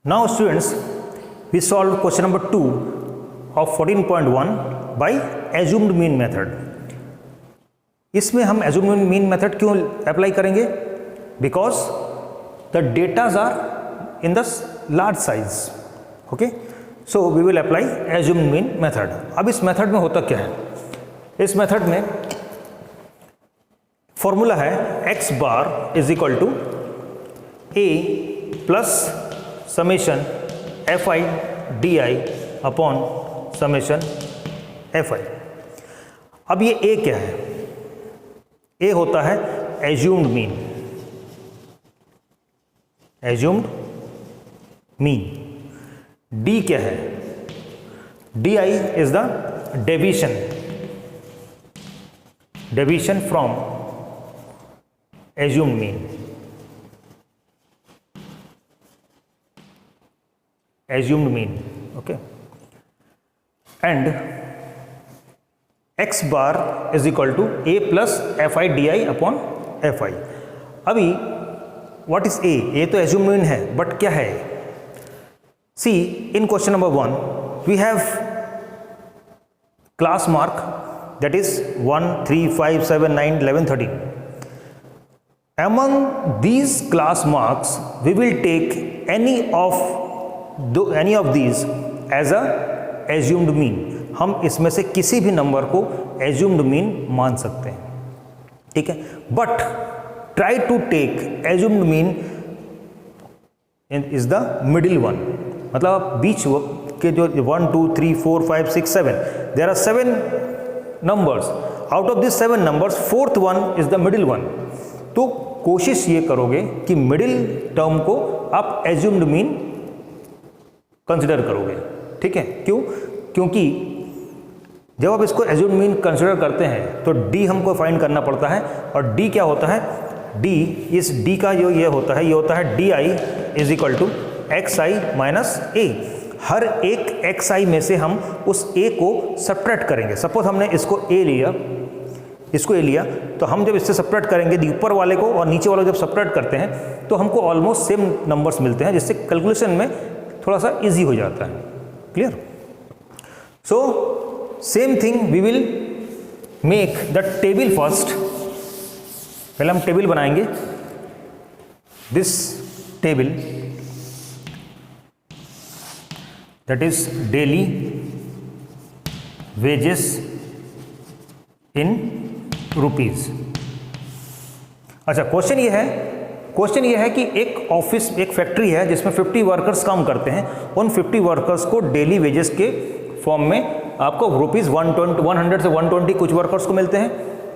Now students, we solved question number 2 of 14.1 by assumed mean method. इसमें हम assumed mean method क्यों apply करेंगे? Because the datas are in the large size. Okay? So we will apply assumed mean method. अब इस method में होता क्या है? इस मेथड में फॉर्मूला है x bar is equal to a plus summation f i d i upon summation f i. अब ये a क्या है? a होता है assumed mean. Assumed mean. d क्या है? di is the deviation. Deviation from assumed mean. Assumed mean. Okay. And x bar is equal to a plus fi di upon fi. अभी what is a? a तो assumed mean है, but क्या है? See, in question number 1 we have class mark, that is 1, 3, 5, 7, 9, 11, 13. Among these class marks, we will take any of these as a assumed mean. हम इसमें से किसी भी number को assumed mean मान सकते हैं, ठीक है. But try to take assumed mean is the middle one. मतलब बीच के जो 1, 2, 3, 4, 5, 6, 7, there are 7 numbers. Out of these 7 numbers, fourth one is the middle one. तो कोशिश ये करोगे कि मिडिल टर्म को आप एज्यूम्ड मीन कंसिडर करोगे, ठीक है. क्यों? क्योंकि जब आप इसको एज्यूम्ड मीन कंसिडर करते हैं तो डी हमको फाइंड करना पड़ता है. और डी क्या होता है? डी, इस डी का जो ये होता है D I is equal to X I minus A. हर एक एक्स आई में से हम उस ए को सब्ट्रैक्ट करेंगे. सपोज हमने इसको ए लिया, इसको ए लिया, तो हम जब इससे सब्ट्रैक्ट करेंगे ऊपर वाले को और नीचे वाले को जब सब्ट्रैक्ट करते हैं तो हमको ऑलमोस्ट सेम नंबर्स मिलते हैं, जिससे कैलकुलेशन में थोड़ा सा इजी हो जाता है. Clear? So same thing we will make the table first. पहले हम टेबल बनाएंगे. This table that is daily wages in rupees. अच्छा, क्वेश्चन ये है कि एक ऑफिस, एक फैक्ट्री है जिसमें 50 वर्कर्स काम करते हैं. उन 50 वर्कर्स को डेली वेजेस के फॉर्म में आपको रुपीज़ 100 से 120 कुछ वर्कर्स को मिलते हैं,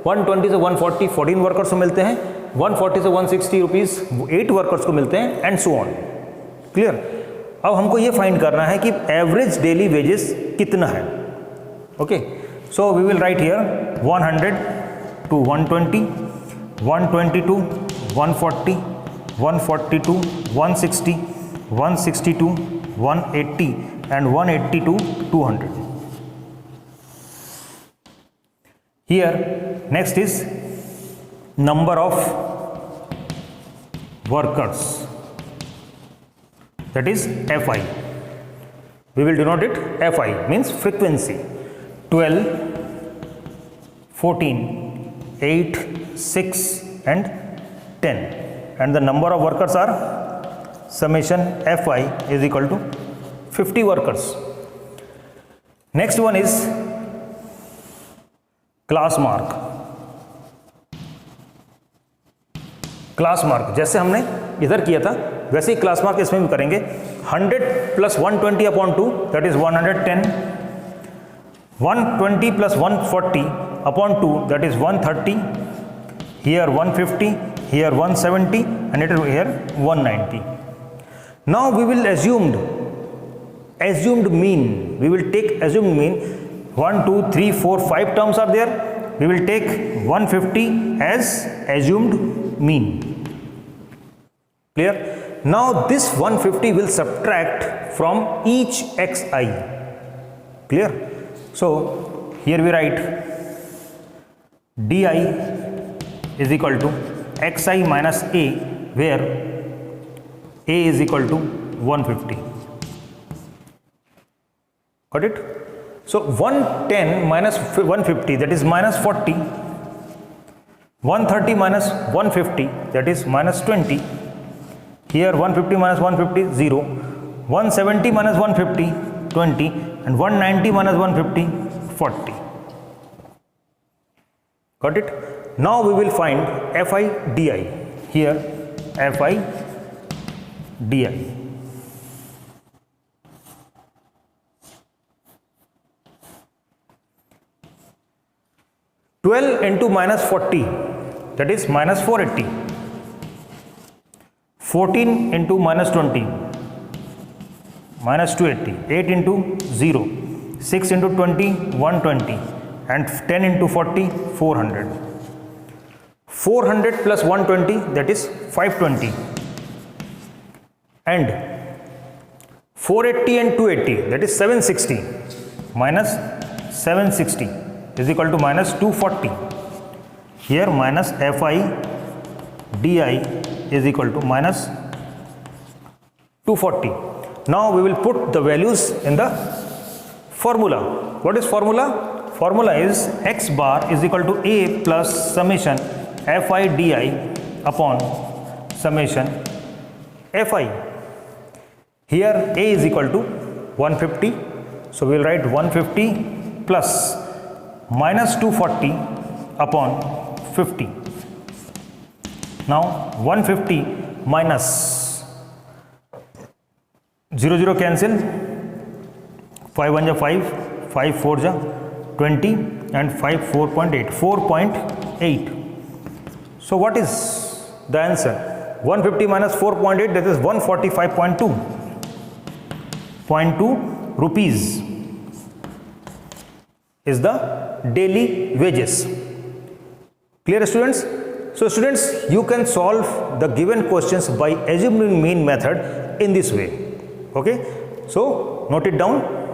120 से 140 14 वर्कर्स को मिलते हैं, 140 से 160 रुपीज़ 8 वर्कर्स को मिलते हैं, एंड सो ऑन. क्लियर? अब हमको ये फाइंड करना है कि एवरेज डेली वेजेस कितना है. Okay, so we will write here 100 to 120, 122, 140, 142, 160, 162, 180 and 180 to 200. Here next is number of workers, that is Fi. We will denote it Fi, means frequency. 12, 14, 8, 6 and 10, and the number of workers are summation Fi is equal to 50 workers. Next one is class mark. Class mark जैसे हमने इधर किया था वैसे ही class mark इसमें भी करेंगे. 100 plus 120 upon 2, that is 110. 120 plus 140 upon 2, that is 130. Here 150, here 170, and it is here 190. Now we will assumed mean. We will take assumed mean. 1, 2, 3, 4, 5 terms are there. We will take 150 as assumed mean. Clear? Now this 150 will subtract from each xi. Clear? So here we write di is equal to xi minus a, where a is equal to 150. Got it? So 110 minus 150, that is minus 40. 130 minus 150, that is minus 20. Here 150 minus 150, 0. 170 minus 150, 20. And 190 minus 150, 40. Got it? Now we will find Fi di. Here Fi di. (12 into minus 40), that is minus 480. 14 into minus 20, minus 280. 8 into 0. 6 into 20, 120. And 10 into 40, 400. 400 plus 120, that is 520. And 480 and 280, that is 760. Minus 760 is equal to minus 240. Here minus Fi di is equal to minus 240. Now we will put the values in the formula. What is formula? Formula is x bar is equal to a plus summation Fi di upon summation Fi. Here a is equal to 150. So we will write 150 plus minus 240 upon 50. Now 150 minus 0 0 cancel. 5 1 ja 5, 5 4 ja 20 and 5 4.8, 4.8. So what is the answer? 150 minus 4.8, that is 145.2. 0.2 rupees is the daily wages. Clear, students? So students, you can solve the given questions by assuming mean method in this way. Okay, so note it down.